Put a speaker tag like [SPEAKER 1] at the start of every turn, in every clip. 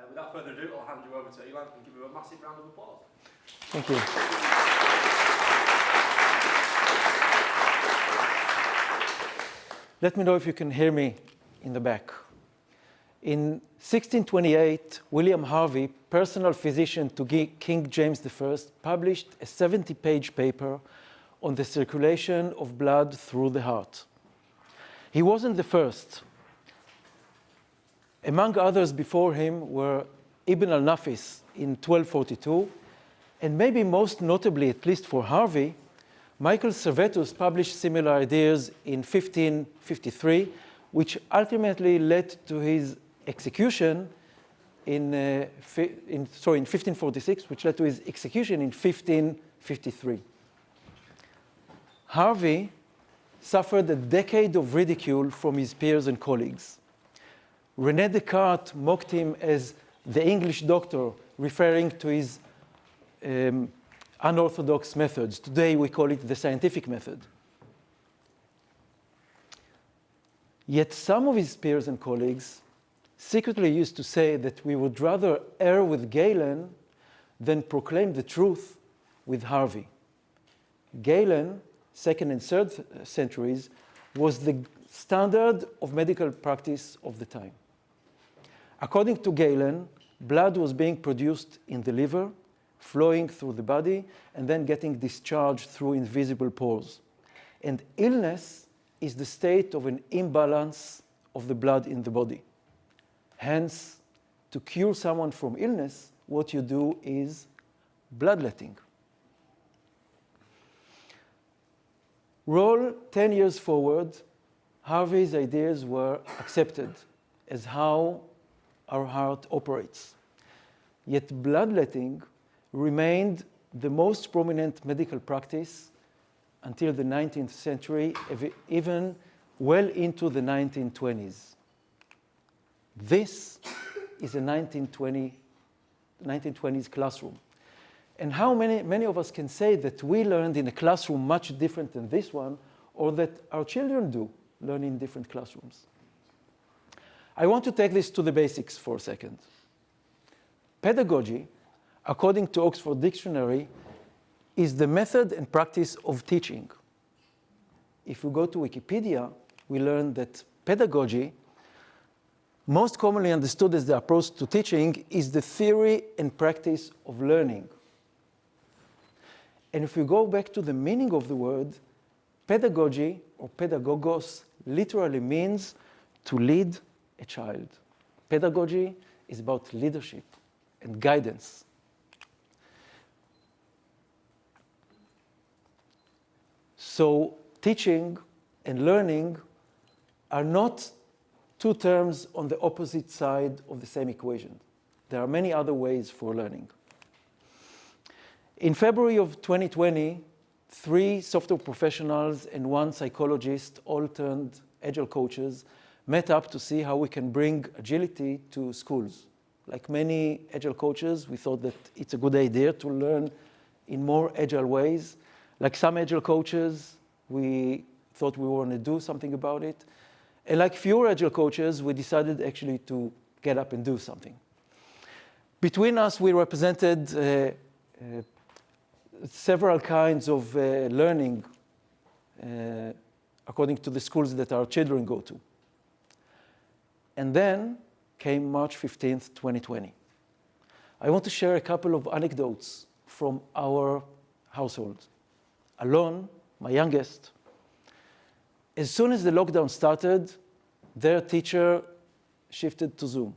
[SPEAKER 1] Without further ado, I'll hand you over to Ilan and give you a massive round of applause.
[SPEAKER 2] Thank you. Let me know if you can hear me in the back. In 1628, William Harvey, personal physician to King James I, published a 70-page paper on the circulation of blood through the heart. He wasn't the first. Among others before him were Ibn al-Nafis in 1242, and maybe most notably, at least for Harvey, Michael Servetus published similar ideas in 1553, which ultimately led to his execution in 1546, which led to his execution in 1553. Harvey suffered a decade of ridicule from his peers and colleagues. René Descartes mocked him as the English doctor, referring to his unorthodox methods. Today we call it the scientific method. Yet some of his peers and colleagues secretly used to say that we would rather err with Galen than proclaim the truth with Harvey. Galen, 2nd and 3rd centuries, was the standard of medical practice of the time. According to Galen, blood was being produced in the liver, flowing through the body, and then getting discharged through invisible pores. And illness is the state of an imbalance of the blood in the body. Hence, to cure someone from illness, what you do is bloodletting. Roll 10 years forward, Harvey's ideas were accepted as how our heart operates. Yet bloodletting remained the most prominent medical practice until the 19th century, even well into the 1920s. This is a 1920s classroom. And how many of us can say that we learned in a classroom much different than this one, or that our children do learn in different classrooms? I want to take this to the basics for a second. Pedagogy, according to Oxford Dictionary, is the method and practice of teaching. If we go to Wikipedia, we learn that pedagogy, most commonly understood as the approach to teaching, is the theory and practice of learning. And if we go back to the meaning of the word, pedagogy or pedagogos literally means to lead a child. Pedagogy is about leadership and guidance. So teaching and learning are not two terms on the opposite side of the same equation. There are many other ways for learning. In February of 2020, 3 software professionals and 1 psychologist, all turned Agile coaches, met up to see how we can bring agility to schools. Like many Agile coaches, we thought that it's a good idea to learn in more Agile ways. Like some Agile coaches, we thought we want to do something about it. And like fewer Agile coaches, we decided actually to get up and do something. Between us, we represented several kinds of learning according to the schools that our children go to. And then came March 15th, 2020. I want to share a couple of anecdotes from our household. Alon, my youngest, as soon as the lockdown started, their teacher shifted to Zoom.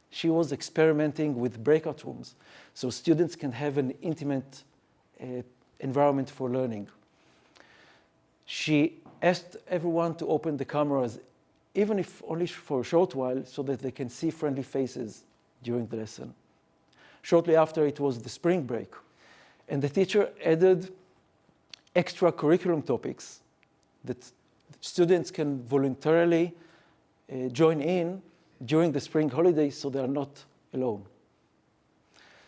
[SPEAKER 2] She was experimenting with breakout rooms so students can have an intimate environment for learning. She asked everyone to open the cameras, even if only for a short while, so that they can see friendly faces during the lesson. Shortly after, it was the spring break, and the teacher added extra curriculum topics that students can voluntarily join in during the spring holidays so they are not alone.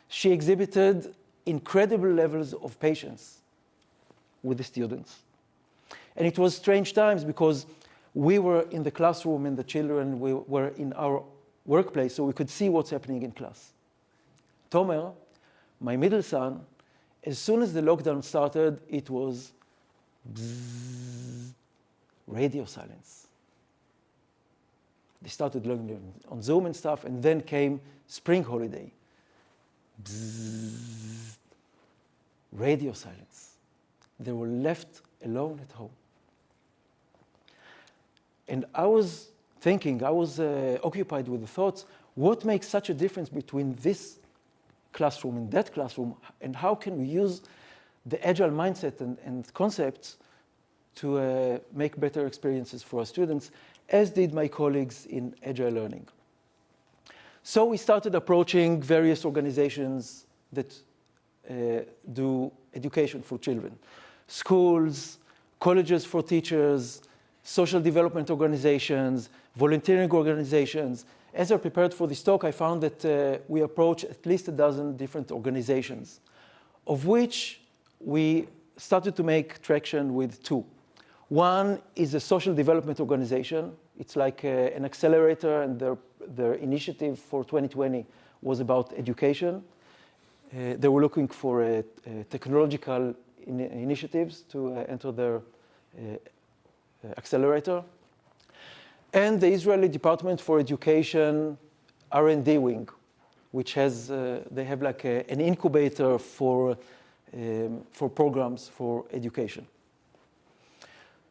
[SPEAKER 2] She exhibited incredible levels of patience with the students. And it was strange times because we were in the classroom and the children were in our workplace so we could see what's happening in class. Tomer, my middle son, as soon as the lockdown started, it was bzzz, radio silence. They started learning on Zoom and stuff, and then came spring holiday. Bzzz, radio silence. They were left alone at home. And I was thinking, I was occupied with the thoughts, what makes such a difference between this classroom and that classroom, and how can we use the agile mindset and concepts to make better experiences for our students, as did my colleagues in agile learning. So we started approaching various organizations that do education for children. Schools, colleges for teachers, social development organizations, volunteering organizations. As I prepared for this talk, I found that we approached at least a dozen different organizations, of which we started to make traction with two. One is a social development organization. It's like an accelerator, and their initiative for 2020 was about education. They were looking for technological initiatives to enter their accelerator. And the Israeli Department for Education R&D wing, which has, they have like an incubator for programs for education.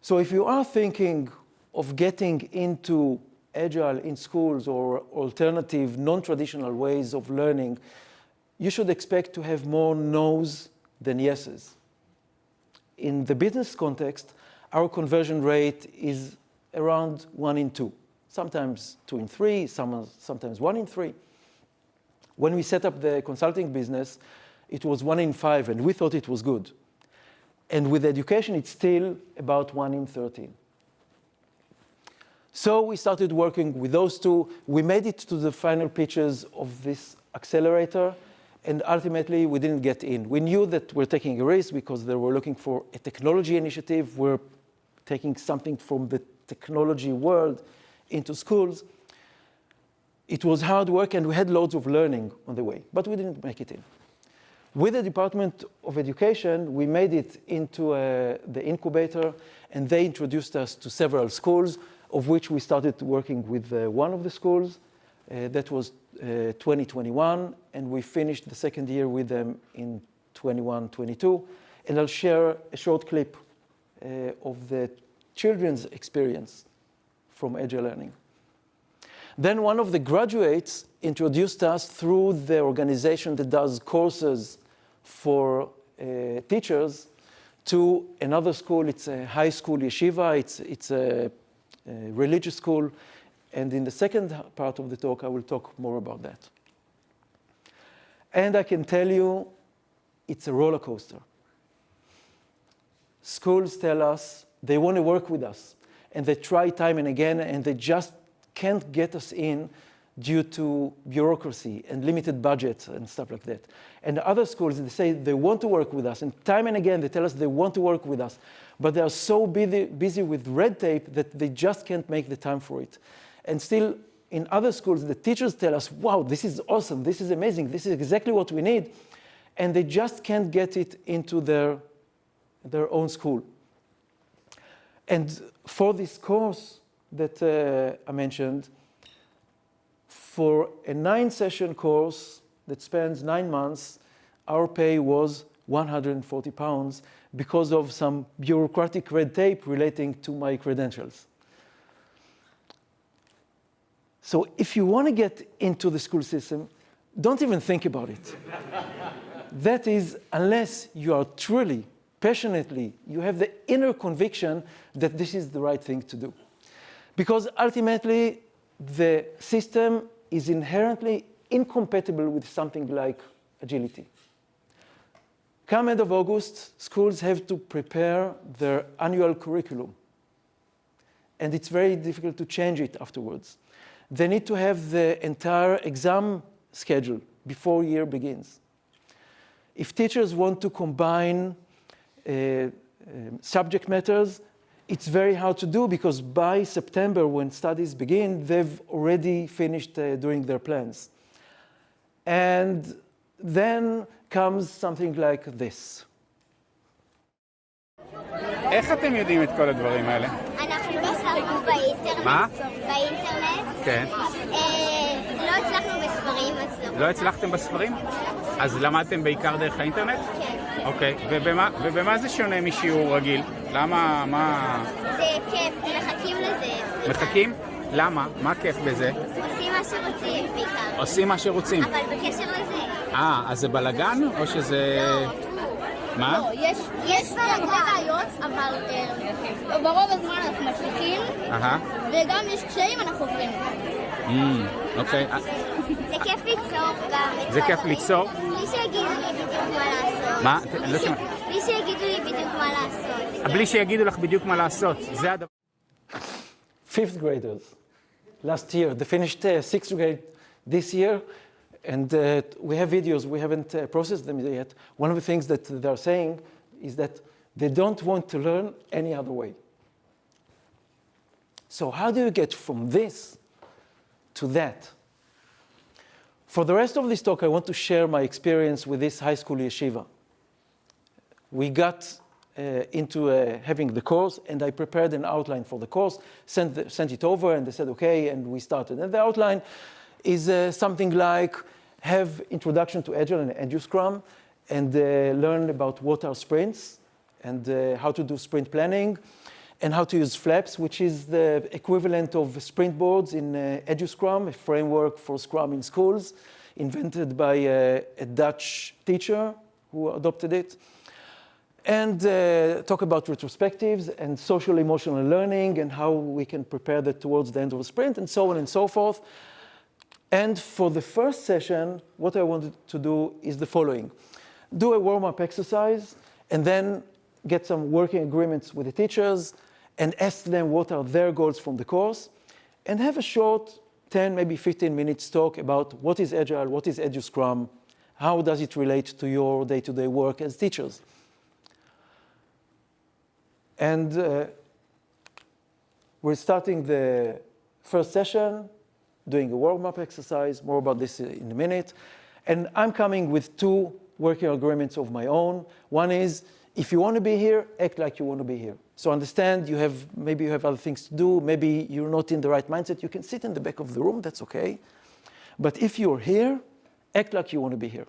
[SPEAKER 2] So if you are thinking of getting into agile in schools or alternative, non-traditional ways of learning, you should expect to have more no's than yeses. In the business context, our conversion rate is around 1 in 2, sometimes 2 in 3, sometimes 1 in 3. When we set up the consulting business, it was 1 in 5, and we thought it was good. And with education, it's still about 1 in 13. So we started working with those two. We made it to the final pitches of this accelerator, and ultimately we didn't get in. We knew that we're taking a risk because they were looking for a technology initiative. We're taking something from the technology world into schools. It was hard work, and we had loads of learning on the way, but we didn't make it in. With the Department of Education, we made it into the incubator, and they introduced us to several schools, of which we started working with one of the schools. That was 2021, and we finished the second year with them in 21-22. And I'll share a short clip of the children's experience from Agile Learning. Then one of the graduates introduced us through the organization that does courses for teachers to another school. It's a high school yeshiva. It's a religious school. And in the second part of the talk, I will talk more about that. And I can tell you, it's a roller coaster. Schools tell us they want to work with us, and they try time and again, and they just can't get us in due to bureaucracy and limited budgets and stuff like that. And other schools, they say they want to work with us, and time and again they tell us they want to work with us, but they are so busy with red tape that they just can't make the time for it. And still, in other schools, the teachers tell us, wow, this is awesome, this is amazing, this is exactly what we need, and they just can't get it into their own school. And for this course that I mentioned, for a 9-session course that spans 9 months, our pay was £140 because of some bureaucratic red tape relating to my credentials. So if you want to get into the school system, don't even think about it. That is, unless you are truly, passionately, you have the inner conviction that this is the right thing to do. Because ultimately, the system is inherently incompatible with something like agility. Come end of August, schools have to prepare their annual curriculum. And it's very difficult to change it afterwards. They need to have the entire exam schedule before year begins. If teachers want to combine subject matters, it's very hard to do because by September, when studies begin, they've already finished doing their plans. And then comes something like this.
[SPEAKER 3] איך אתם יודעים את כל הדברים האלה?
[SPEAKER 4] אנחנו ניסחנו באינטרנט.
[SPEAKER 3] מה?
[SPEAKER 4] באינטרנט.
[SPEAKER 3] כן.
[SPEAKER 4] לא הצלחנו בספרים, אז לא.
[SPEAKER 3] לא הצלחתם בספרים? אז למדתם בעיקר דרך האינטרנט?
[SPEAKER 4] כן.
[SPEAKER 3] אוקיי, ובמה זה שונה משיעור רגיל? למה, מה...
[SPEAKER 4] זה כיף, מחכים לזה.
[SPEAKER 3] מחכים? למה? מה כיף בזה?
[SPEAKER 4] עושים מה שרוצים בעיקר.
[SPEAKER 3] עושים מה שרוצים.
[SPEAKER 4] אבל בקשר לזה.
[SPEAKER 3] אז זה בלגן או שזה...
[SPEAKER 4] לא,
[SPEAKER 3] מה?
[SPEAKER 4] לא, יש הרבה בעיות, אבל ברוב הזמן אנחנו מצליחים, וגם יש קשיים, אנחנו עוברים.
[SPEAKER 3] אוקיי.
[SPEAKER 4] זה כיף ליצור גם.
[SPEAKER 3] זה כיף ליצור?
[SPEAKER 4] בלי שיגידו לי בדיוק מה לעשות.
[SPEAKER 3] מה?
[SPEAKER 4] בלי שיגידו לי בדיוק מה לעשות.
[SPEAKER 3] בלי שיגידו לך בדיוק מה לעשות. זה הדבר.
[SPEAKER 2] Fifth graders last year. They finished sixth grade this year, and we have videos. We haven't processed them yet. One of the things that they're saying is that they don't want to learn any other way. So how do you get from this to that? For the rest of this talk, I want to share my experience with this high school yeshiva. We got into having the course, and I prepared an outline for the course, sent it over, and they said, okay, and we started. And the outline is something like have introduction to Agile and EduScrum, and learn about what are sprints, and how to do sprint planning, and how to use flaps, which is the equivalent of sprint boards in EduScrum, a framework for Scrum in schools, invented by a Dutch teacher who adopted it. And talk about retrospectives and social emotional learning and how we can prepare that towards the end of a sprint and so on and so forth. And for the first session, what I wanted to do is the following. Do a warm-up exercise and then get some working agreements with the teachers and ask them what are their goals from the course and have a short 10, maybe 15 minutes talk about what is Agile, what is EduScrum, how does it relate to your day-to-day work as teachers. And we're starting the first session, doing a warm-up exercise, more about this in a minute. And I'm coming with two working agreements of my own. One is, if you want to be here, act like you want to be here. So understand maybe you have other things to do, maybe you're not in the right mindset, you can sit in the back of the room, that's okay. But if you're here, act like you want to be here.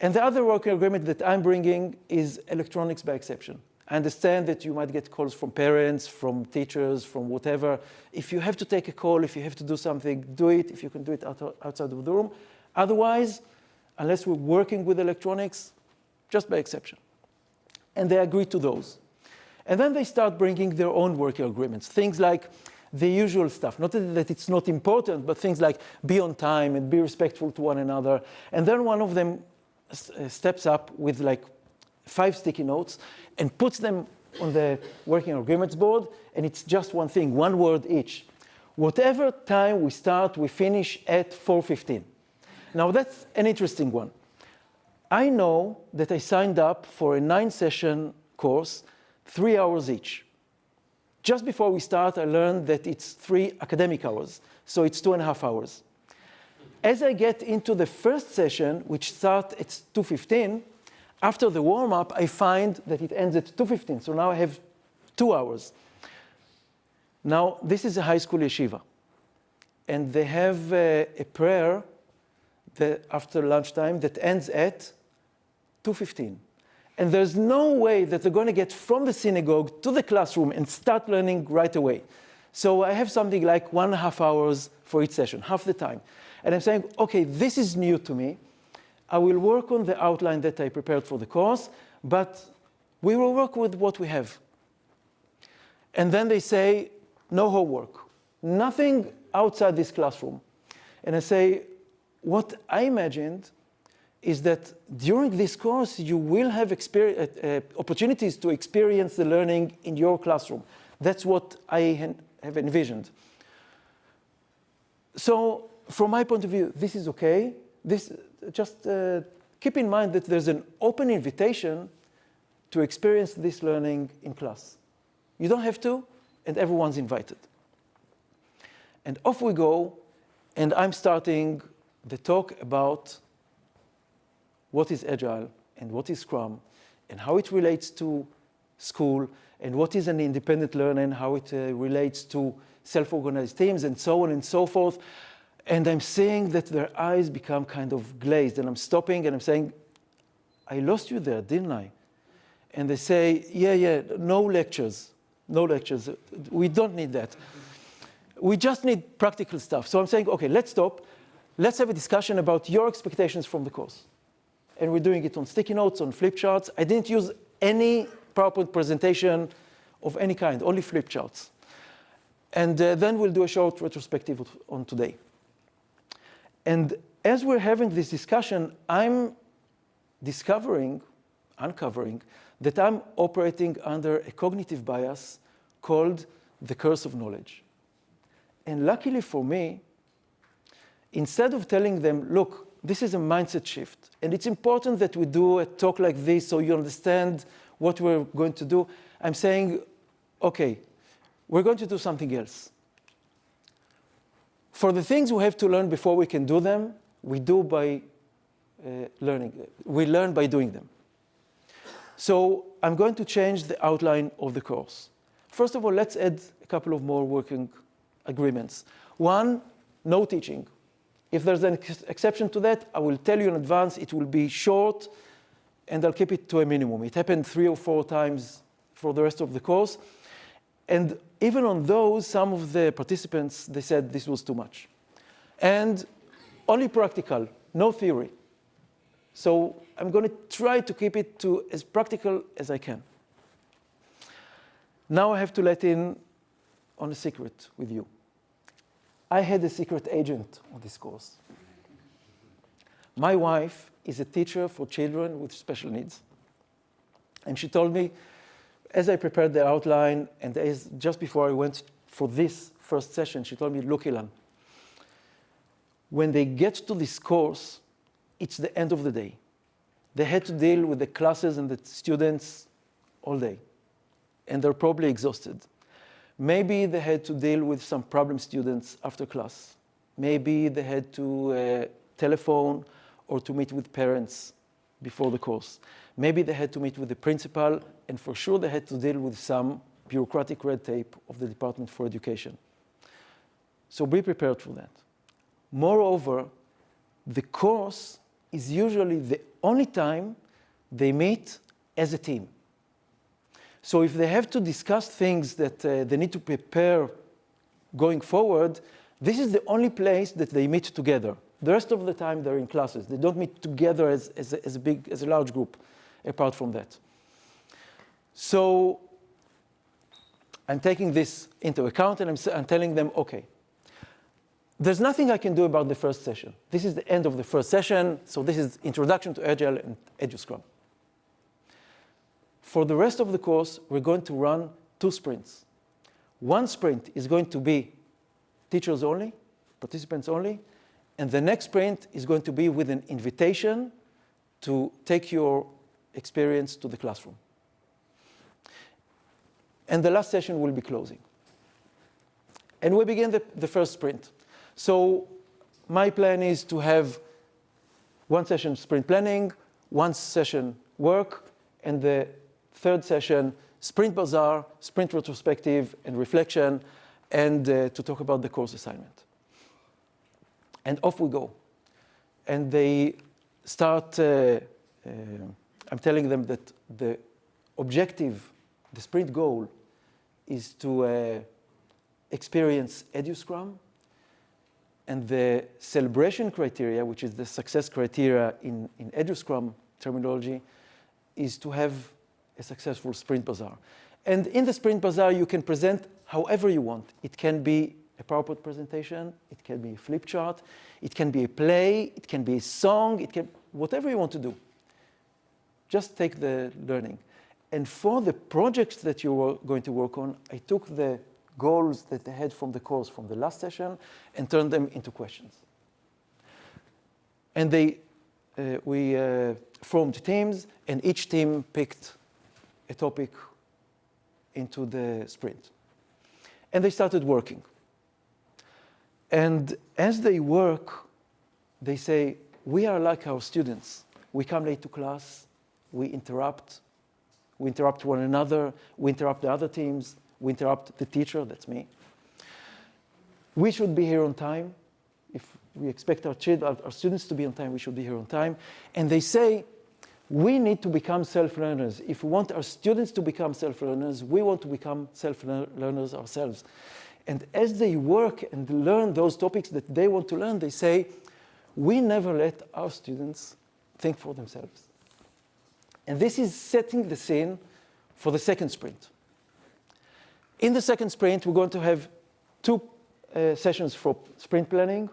[SPEAKER 2] And the other working agreement that I'm bringing is electronics by exception. I understand that you might get calls from parents, from teachers, from whatever. If you have to take a call, if you have to do something, do it. If you can do it outside of the room. Otherwise, unless we're working with electronics, just by exception. And they agree to those. And then they start bringing their own working agreements. Things like the usual stuff. Not that it's not important, but things like be on time and be respectful to one another. And then one of them steps up with like 5 sticky notes and puts them on the working agreements board, and it's just one thing, one word each. Whatever time we start, we finish at 4:15. Now that's an interesting one. I know that I signed up for a 9-session course, 3 hours each. Just before we start, I learned that it's 3 academic hours, so it's 2.5 hours. As I get into the first session, which starts at 2:15, after the warm-up, I find that it ends at 2:15, so now I have 2 hours. Now, this is a high school yeshiva, and they have a prayer after lunchtime that ends at 2:15. And there's no way that they're going to get from the synagogue to the classroom and start learning right away. So I have something like 1.5 hours for each session, half the time. And I'm saying, okay, this is new to me. I will work on the outline that I prepared for the course, but we will work with what we have. And then they say, no homework, nothing outside this classroom. And I say, what I imagined is that during this course, you will have opportunities to experience the learning in your classroom. That's what I have envisioned. So from my point of view, this is okay. Just keep in mind that there's an open invitation to experience this learning in class. You don't have to, and everyone's invited. And off we go, and I'm starting the talk about what is Agile and what is Scrum and how it relates to school and what is an independent learning, how it relates to self-organized teams and so on and so forth. And I'm seeing that their eyes become kind of glazed, and I'm stopping and I'm saying, I lost you there, didn't I? And they say, yeah, no lectures. We don't need that. We just need practical stuff. So I'm saying, okay, let's stop. Let's have a discussion about your expectations from the course. And we're doing it on sticky notes, on flip charts. I didn't use any PowerPoint presentation of any kind, only flip charts. And then we'll do a short retrospective on today. And as we're having this discussion, I'm uncovering that I'm operating under a cognitive bias called the curse of knowledge. And luckily for me, instead of telling them, look, this is a mindset shift, and it's important that we do a talk like this so you understand what we're going to do, I'm saying, okay, we're going to do something else. For the things we have to learn before we can do them, we do by learning. We learn by doing them. So I'm going to change the outline of the course. First of all, let's add a couple of more working agreements. One, no teaching. If there's an exception to that, I will tell you in advance. It will be short, and I'll keep it to a minimum. It happened 3 or 4 times for the rest of the course. And even on those, some of the participants, they said this was too much. And only practical, no theory. So I'm going to try to keep it to as practical as I can. Now I have to let in on a secret with you. I had a secret agent on this course. My wife is a teacher for children with special needs. And she told me, as I prepared the outline, and just before I went for this first session, she told me, look, Ilan, when they get to this course, it's the end of the day. They had to deal with the classes and the students all day, and they're probably exhausted. Maybe they had to deal with some problem students after class. Maybe they had to telephone or to meet with parents before the course. Maybe they had to meet with the principal, and for sure they had to deal with some bureaucratic red tape of the Department for Education. So be prepared for that. Moreover, the course is usually the only time they meet as a team. So if they have to discuss things that they need to prepare going forward, this is the only place that they meet together. The rest of the time they're in classes. They don't meet together as a large group apart from that. So I'm taking this into account, and I'm telling them, okay, there's nothing I can do about the first session. This is the end of the first session, so this is Introduction to Agile and EduScrum. For the rest of the course, we're going to run 2 sprints. One sprint is going to be teachers only, participants only, and the next sprint is going to be with an invitation to take your experience to the classroom. And the last session will be closing. And we begin the first sprint. So my plan is to have 1 session sprint planning, 1 session work, and the 3rd session sprint bazaar, sprint retrospective, and reflection, and to talk about the course assignment. And off we go. And they start, I'm telling them that the objective, the sprint goal, is to experience EduScrum, and the celebration criteria, which is the success criteria in EduScrum terminology, is to have a successful sprint bazaar. And in the sprint bazaar, you can present however you want. It can be a PowerPoint presentation, it can be a flip chart, it can be a play, it can be a song, it can, whatever you want to do. Just take the learning. And for the projects that you are going to work on, I took the goals that they had from the course from the last session and turned them into questions. And we formed teams, and each team picked a topic into the sprint. And they started working. And as they work, they say, we are like our students. We come late to class, we interrupt one another, we interrupt the other teams, we interrupt the teacher, that's me. We should be here on time. If we expect our students to be on time, we should be here on time. And they say, we need to become self-learners. If we want our students to become self-learners, we want to become self-learners ourselves. And as they work and learn those topics that they want to learn, they say, we never let our students think for themselves. And this is setting the scene for the second sprint. In the second sprint, we're going to have 2 sessions for sprint planning.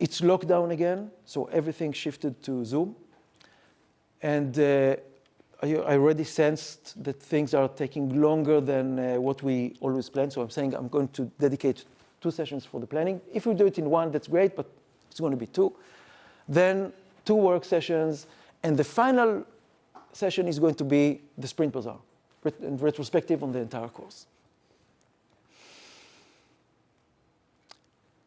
[SPEAKER 2] It's lockdown again, so everything shifted to Zoom. And I already sensed that things are taking longer than what we always planned. So I'm saying I'm going to dedicate 2 sessions for the planning. If we do it in 1, that's great, but it's going to be 2. Then 2 work sessions, and the final session is going to be the Sprint Bazaar, and retrospective on the entire course.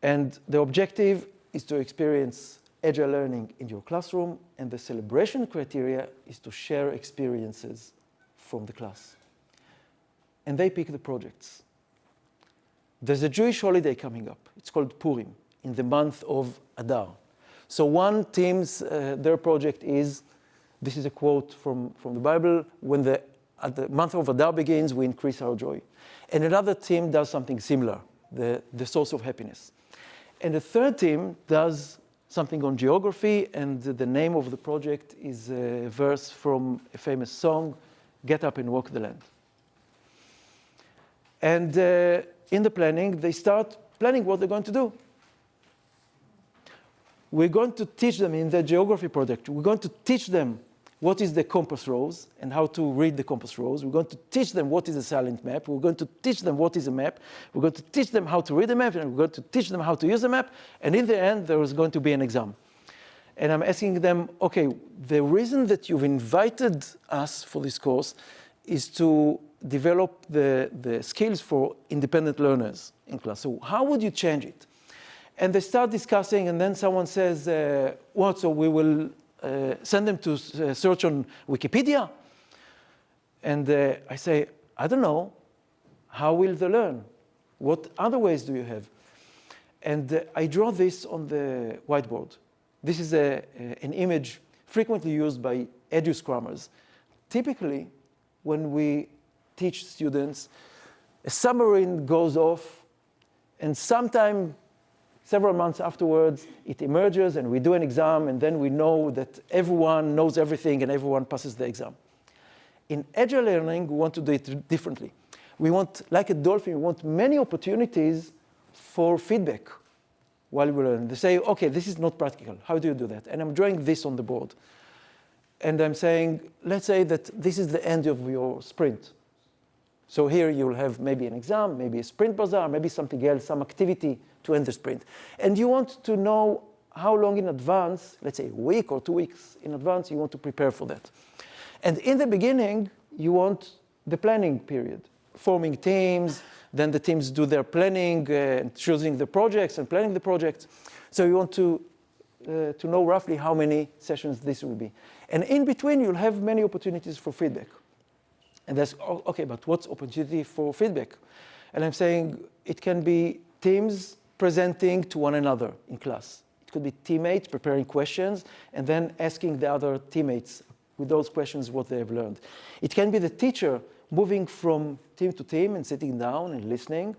[SPEAKER 2] And the objective is to experience Agile learning in your classroom, and the celebration criteria is to share experiences from the class. And they pick the projects. There's a Jewish holiday coming up. It's called Purim, in the month of Adar. So one team's, their project is, this is a quote from the Bible, when the month of Adar begins, we increase our joy. And another team does something similar, the source of happiness. And the third team does something on geography, and the name of the project is a verse from a famous song, Get Up and Walk the Land. And in the planning, they start planning what they're going to do. We're going to teach them in the geography project, we're going to teach them what is the compass rose and how to read the compass rose. We're going to teach them what is a silent map. We're going to teach them what is a map. We're going to teach them how to read a map, and we're going to teach them how to use a map. And in the end, there is going to be an exam. And I'm asking them, okay, the reason that you've invited us for this course is to develop the skills for independent learners in class. So how would you change it? And they start discussing, and then someone says, what, so we will send them to search on Wikipedia? And I say, I don't know. How will they learn? What other ways do you have? And I draw this on the whiteboard. This is an image frequently used by EduScrummers. Typically, when we teach students, a submarine goes off, and sometime several months afterwards, it emerges and we do an exam, and then we know that everyone knows everything and everyone passes the exam. In Agile learning, we want to do it differently. We want, like a dolphin, we want many opportunities for feedback while we learn. They say, okay, this is not practical. How do you do that? And I'm drawing this on the board. And I'm saying, let's say that this is the end of your sprint. So here you'll have maybe an exam, maybe a sprint bazaar, maybe something else, some activity to end the sprint. And you want to know how long in advance, let's say a week or 2 weeks in advance, you want to prepare for that. And in the beginning, you want the planning period, forming teams, then the teams do their planning, choosing the projects and planning the projects. So you want to know roughly how many sessions this will be. And in between, you'll have many opportunities for feedback. And that's, okay, but what's opportunity for feedback? And I'm saying it can be teams presenting to one another in class. It could be teammates preparing questions and then asking the other teammates with those questions what they have learned. It can be the teacher moving from team to team and sitting down and listening,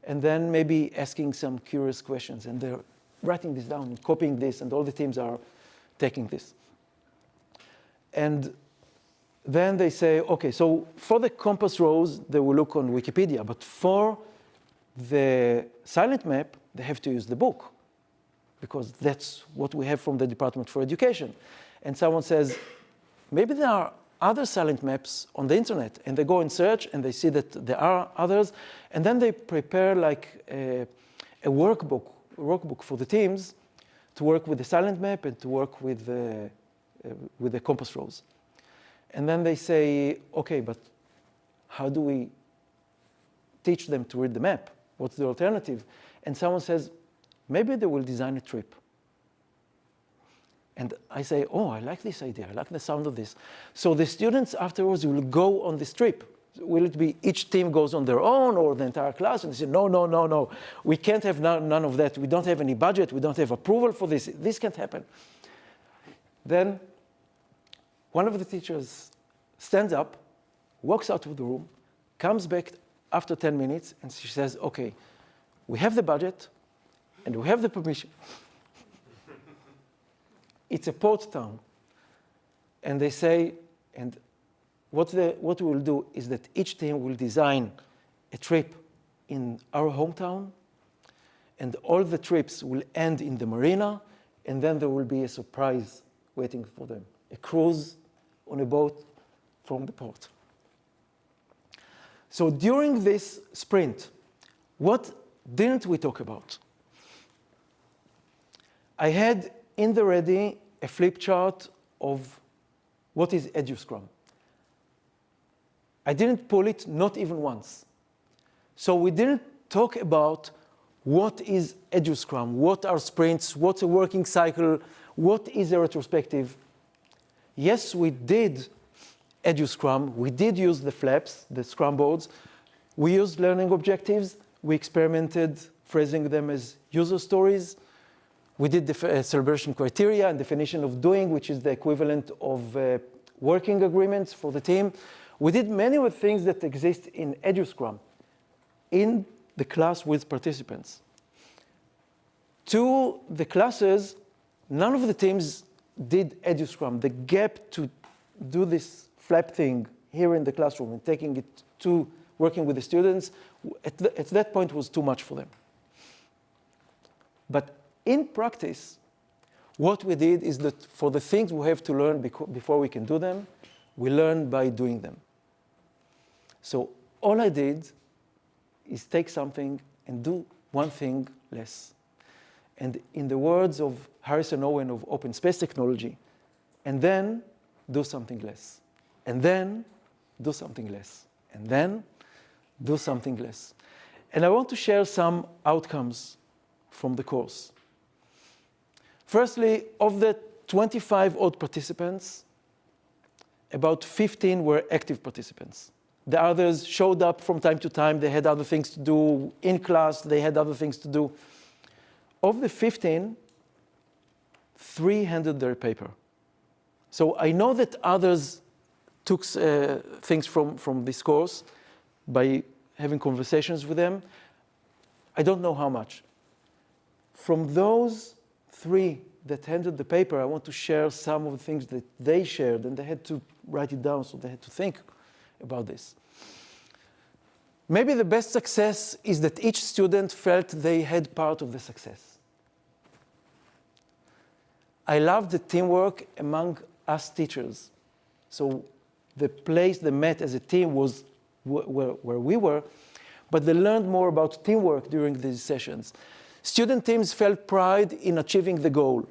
[SPEAKER 2] and then maybe asking some curious questions. And they're writing this down and copying this, and all the teams are taking this. And then they say, okay, so for the compass rose, they will look on Wikipedia, but for the silent map, they have to use the book, because that's what we have from the Department for Education. And someone says, maybe there are other silent maps on the internet, and they go and search, and they see that there are others, and then they prepare like a workbook for the teams to work with the silent map and to work with the compass rose. And then they say, okay, but how do we teach them to read the map? What's the alternative? And someone says, maybe they will design a trip. And I say, oh, I like this idea. I like the sound of this. So the students afterwards will go on this trip. Will it be each team goes on their own or the entire class? And they say, no, no, no, no. We can't have none of that. We don't have any budget. We don't have approval for this. This can't happen. Then one of the teachers stands up, walks out of the room, comes back after 10 minutes, and she says, okay, we have the budget, and we have the permission. It's a port town. And they say, and what we will do is that each team will design a trip in our hometown, and all the trips will end in the marina, and then there will be a surprise waiting for them, a cruise on a boat from the port. So during this sprint, what didn't we talk about? I had in the ready a flip chart of what is EduScrum. I didn't pull it, not even once. So we didn't talk about what is EduScrum, what are sprints, what's a working cycle, what is a retrospective. Yes, we did EduScrum. We did use the flaps, the Scrum boards. We used learning objectives. We experimented phrasing them as user stories. We did the celebration criteria and definition of doing, which is the equivalent of working agreements for the team. We did many of the things that exist in EduScrum in the class with participants. To the classes, none of the teams did EduScrum. The gap to do this flap thing here in the classroom and taking it to working with the students, at that point was too much for them. But in practice, what we did is that for the things we have to learn before we can do them, we learn by doing them. So all I did is take something and do one thing less. And in the words of Harrison Owen of Open Space Technology, and then do something less. And then do something less. And then do something less. And I want to share some outcomes from the course. Firstly, of the 25 odd participants, about 15 were active participants. The others showed up from time to time. They had other things to do. In class, they had other things to do. Of the 15, 3 handed their paper. So I know that others took things from this course by having conversations with them. I don't know how much. From those 3 that handed the paper, I want to share some of the things that they shared, and they had to write it down, so they had to think about this. Maybe the best success is that each student felt they had part of the success. I loved the teamwork among us teachers. So the place they met as a team was where we were, but they learned more about teamwork during these sessions. Student teams felt pride in achieving the goal.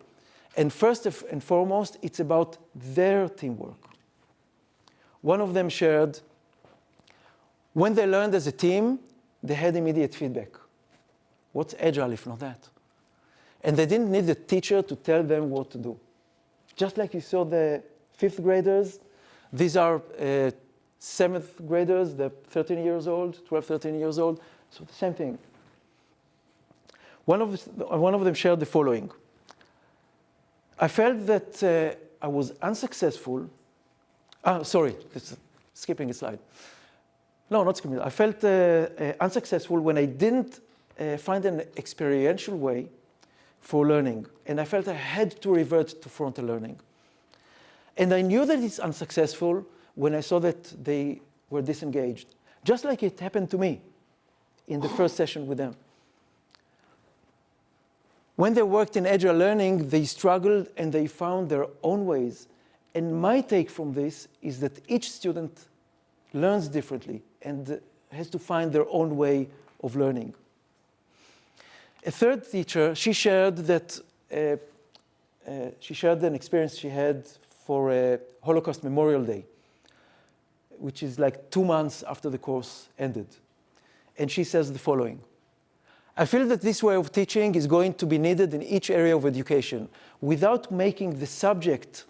[SPEAKER 2] And first and foremost, it's about their teamwork. One of them shared, when they learned as a team, they had immediate feedback. What's Agile if not that? And they didn't need the teacher to tell them what to do. Just like you saw the 5th graders, these are 7th graders, they're 13 years old, 12, 13 years old, so the same thing. One of them shared the following. I felt that I was unsuccessful. Sorry, skipping a slide. No, not skipping. I felt unsuccessful when I didn't find an experiential way for learning. And I felt I had to revert to frontal learning. And I knew that it's unsuccessful when I saw that they were disengaged, just like it happened to me in the first session with them. When they worked in Agile learning, they struggled and they found their own ways. And my take from this is that each student learns differently and has to find their own way of learning. A third teacher, she shared that she shared an experience she had for a Holocaust Memorial Day. which is like 2 months after the course ended. And she says the following: I feel that this way of teaching is going to be needed in each area of education. Without making the subject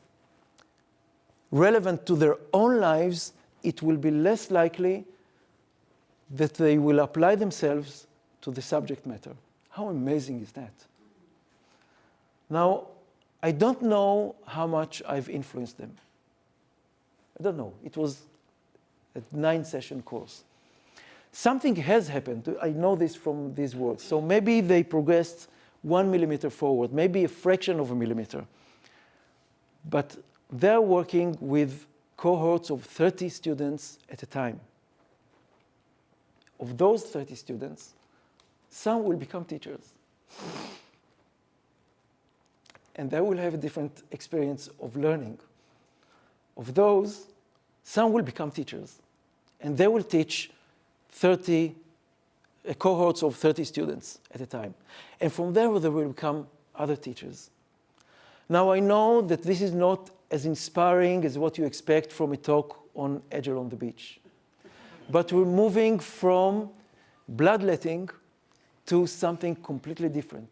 [SPEAKER 2] relevant to their own lives, it will be less likely that they will apply themselves to the subject matter. How amazing is that? Now, I don't know how much I've influenced them. I don't know. It was a 9-session course. Something has happened. I know this from these words. So maybe they progressed 1 millimeter forward, maybe a fraction of a millimeter. But they're working with cohorts of 30 students at a time. Of those 30 students, some will become teachers. And they will have a different experience of learning. Of those, some will become teachers. And they will teach cohorts of 30 students at a time. And from there, they will become other teachers. Now, I know that this is not as inspiring as what you expect from a talk on Agile on the beach. But we're moving from bloodletting to something completely different.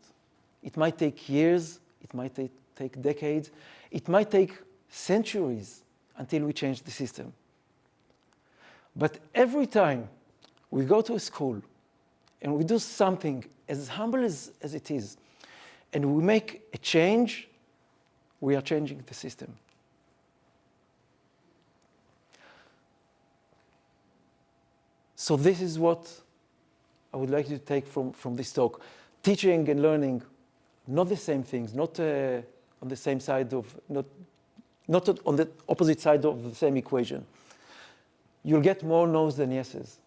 [SPEAKER 2] It might take years, it might take decades, it might take centuries until we change the system. But every time we go to a school and we do something as humble as it is, and we make a change, we are changing the system. So this is what I would like you to take from this talk. Teaching and learning, not the same things, not on the same side of, not on the opposite side of the same equation. You'll get more no's than yeses.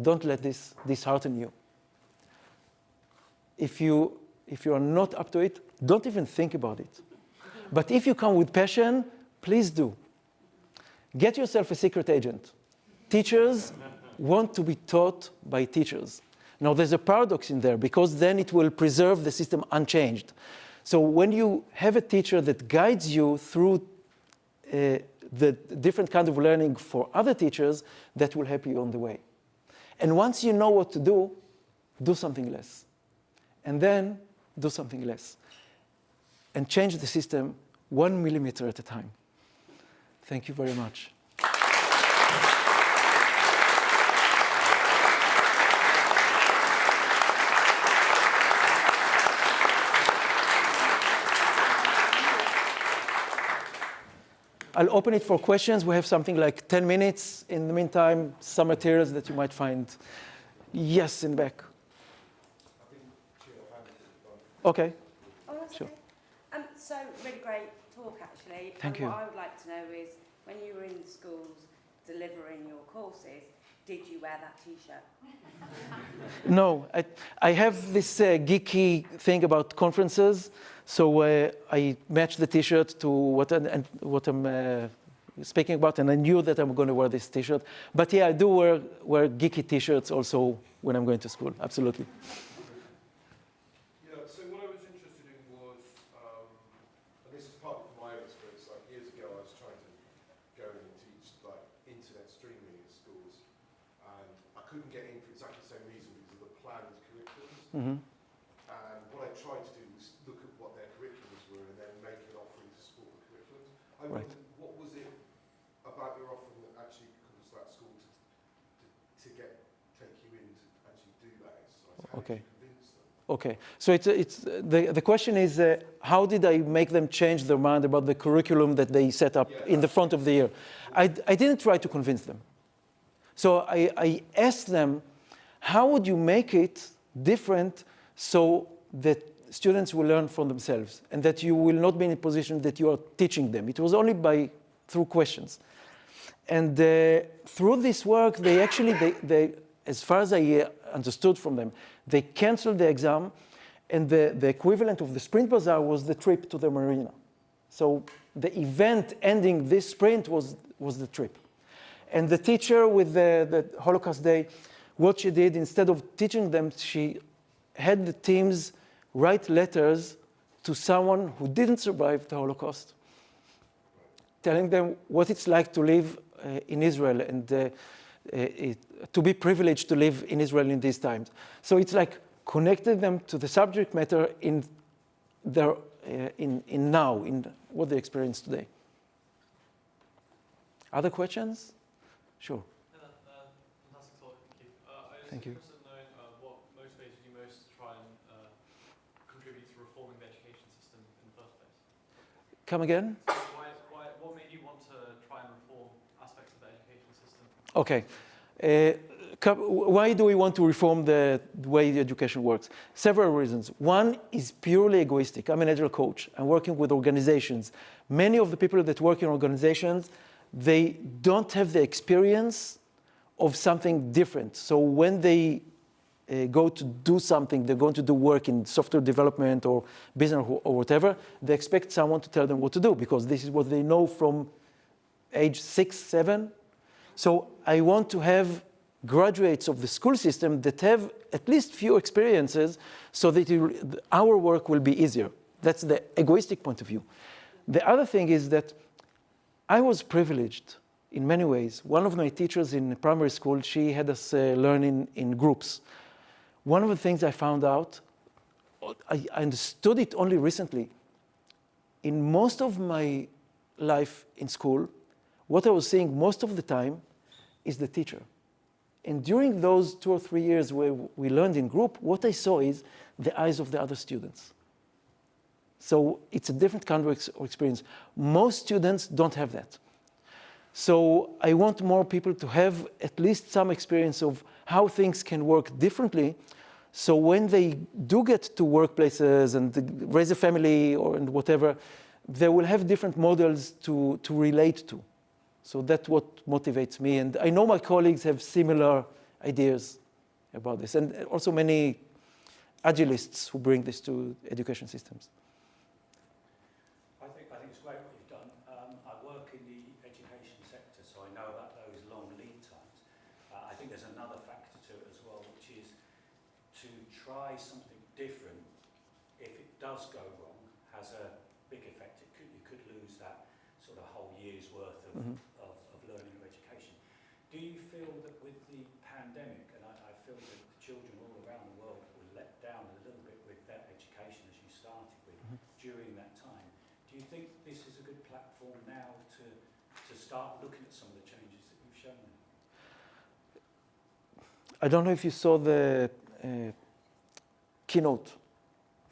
[SPEAKER 2] Don't let this dishearten you. If you are not up to it, don't even think about it. But if you come with passion, please do. Get yourself a secret agent. Teachers want to be taught by teachers. Now, there's a paradox in there, because then it will preserve the system unchanged. So when you have a teacher that guides you through the different kind of learning for other teachers, that will help you on the way. And once you know what to do something less. And then do something less. And change the system 1 millimeter at a time. Thank you very much. I'll open it for questions. We have something like 10 minutes. In the meantime, some materials that you might find. Yes, in the back. Okay.
[SPEAKER 5] Oh, that's
[SPEAKER 2] Sure.
[SPEAKER 5] okay. So, really great talk, actually.
[SPEAKER 2] Thank you.
[SPEAKER 5] What I would like to know is, when you were in schools delivering your courses, did you wear that T-shirt?
[SPEAKER 2] No, I have this geeky thing about conferences, so I matched the T-shirt to what I'm speaking about, and I knew that I'm going to wear this T-shirt. But yeah, I do wear geeky T-shirts also when I'm going to school, absolutely.
[SPEAKER 6] Yeah, so what I was interested in was, and this is part of my experience, like years ago I was trying to go and teach like internet streaming in schools, and I couldn't get in for exactly the same reason, because of the planned curriculums.
[SPEAKER 2] Mm-hmm.
[SPEAKER 6] And what I tried to do was look at what their curriculums were and then make an offering to support the curriculums. I
[SPEAKER 2] Right.
[SPEAKER 6] wondered, what was it about your offering that actually caused that school to take you in to actually do that exercise? How
[SPEAKER 2] Okay.
[SPEAKER 6] did you convince them?
[SPEAKER 2] Okay, so the question is, how did I make them change their mind about the curriculum that they set up in the front of the year? I didn't try to convince them. So I asked them, how would you make it different so that students will learn from themselves and that you will not be in a position that you are teaching them? It was only through questions. And through this work, they actually, as far as I understood from them, they canceled the exam, and the equivalent of the sprint bazaar was the trip to the marina. So the event ending this sprint was the trip. And the teacher with the Holocaust Day, what she did, instead of teaching them, she had the teams write letters to someone who didn't survive the Holocaust, telling them what it's like to live in Israel and to be privileged to live in Israel in these times. So it's like connected them to the subject matter in their in now, in what they experience today. Other questions? Sure.
[SPEAKER 1] Fantastic talk, thank you.
[SPEAKER 2] Thank you.
[SPEAKER 1] I was interested in knowing what motivated you most to try and contribute to reforming the education system in the first place.
[SPEAKER 2] Come again?
[SPEAKER 1] What made you want to try and reform aspects of the education system?
[SPEAKER 2] Okay. Why do we want to reform the way the education works? Several reasons. One is purely egoistic. I'm an agile coach. I'm working with organizations. Many of the people that work in organizations, they don't have the experience of something different. So when they go to do something, they're going to do work in software development or business or whatever, they expect someone to tell them what to do because this is what they know from age 6, 7. So I want to have graduates of the school system that have at least few experiences so that our work will be easier. That's the egoistic point of view. The other thing is that I was privileged in many ways. One of my teachers in primary school, she had us learn in groups. One of the things I found out, I understood it only recently. In most of my life in school, what I was seeing most of the time is the teacher. And during those 2 or 3 years where we learned in group, what I saw is the eyes of the other students. So it's a different kind of experience. Most students don't have that. So I want more people to have at least some experience of how things can work differently. So when they do get to workplaces and raise a family or and whatever, they will have different models to relate to. So that's what motivates me. And I know my colleagues have similar ideas about this. And also many agilists who bring this to education systems.
[SPEAKER 7] I think it's great what you've done. I work in the education sector, so I know about those long lead times. I think there's another factor to it as well, which is to try something different. If it does go wrong, has a big effect. You could lose that sort of whole year's worth of, of learning or education. Do you feel that with the pandemic, and I feel that the children all around the world were let down a little bit with that education as you started with during that time, do you think this is a good platform now to start looking at some of the changes that you've shown them?
[SPEAKER 2] I don't know if you saw the keynote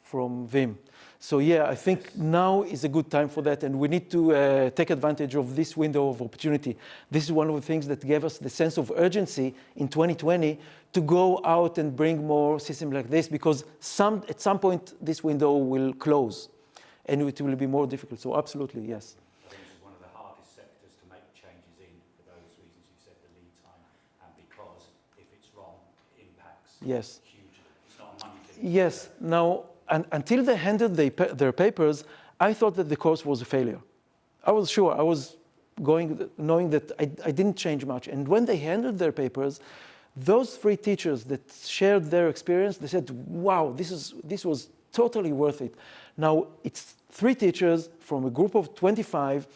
[SPEAKER 2] from Vim. So yeah, I think now is a good time for that, and we need to take advantage of this window of opportunity. This is one of the things that gave us the sense of urgency in 2020 to go out and bring more systems like this, because at some point this window will close, and it will be more difficult. So absolutely, yes.
[SPEAKER 7] I think this is one of the hardest sectors to make changes in for those reasons you said, the lead time, and because if it's wrong, it impacts hugely. It's not a money thing.
[SPEAKER 2] Yes. Now, until they handed their papers, I thought that the course was a failure. I was sure. I was going knowing that I didn't change much. And when they handed their papers, those 3 teachers that shared their experience, they said, wow, this was totally worth it. Now, it's 3 teachers from a group of 25,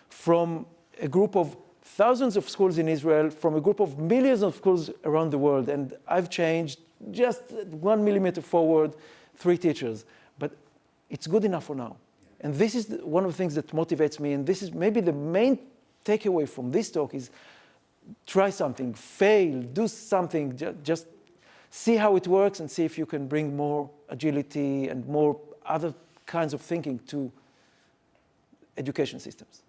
[SPEAKER 2] from a group of thousands of schools in Israel, from a group of millions of schools around the world. And I've changed just 1 millimeter forward, 3 teachers, but it's good enough for now. And this is one of the things that motivates me, and this is maybe the main takeaway from this talk is try something, fail, do something, just see how it works and see if you can bring more agility and more other kinds of thinking to education systems.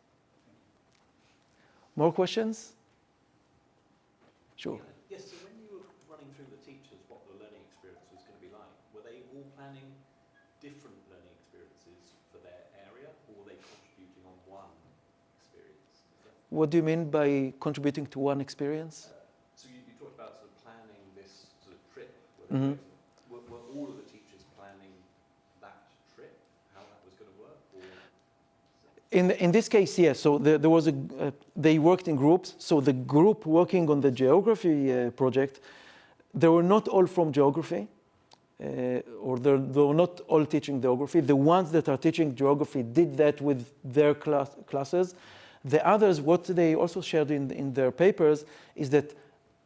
[SPEAKER 2] More questions? Sure.
[SPEAKER 8] Yes, so when you were running through the teachers what the learning experience was going to be like, were they all planning different learning experiences for their area, or were they contributing on one experience?
[SPEAKER 2] What do you mean by contributing to one experience?
[SPEAKER 8] So you talked about sort of planning this sort of trip. Were all of the teachers planning that trip, how that was going to work? Or
[SPEAKER 2] In this case, yes. So there was they worked in groups. So the group working on the geography project, they were not all from geography, or they were not all teaching geography. The ones that are teaching geography did that with their classes. The others, what they also shared in their papers, is that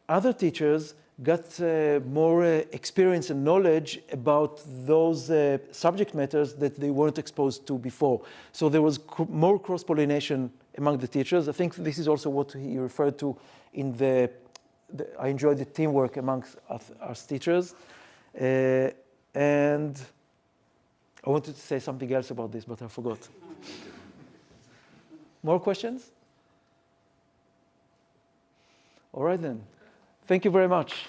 [SPEAKER 2] other teachers got more experience and knowledge about those subject matters that they weren't exposed to before. So there was more cross-pollination among the teachers. I think this is also what he referred to in I enjoyed the teamwork amongst us teachers. And I wanted to say something else about this, but I forgot. More questions? All right then. Thank you very much.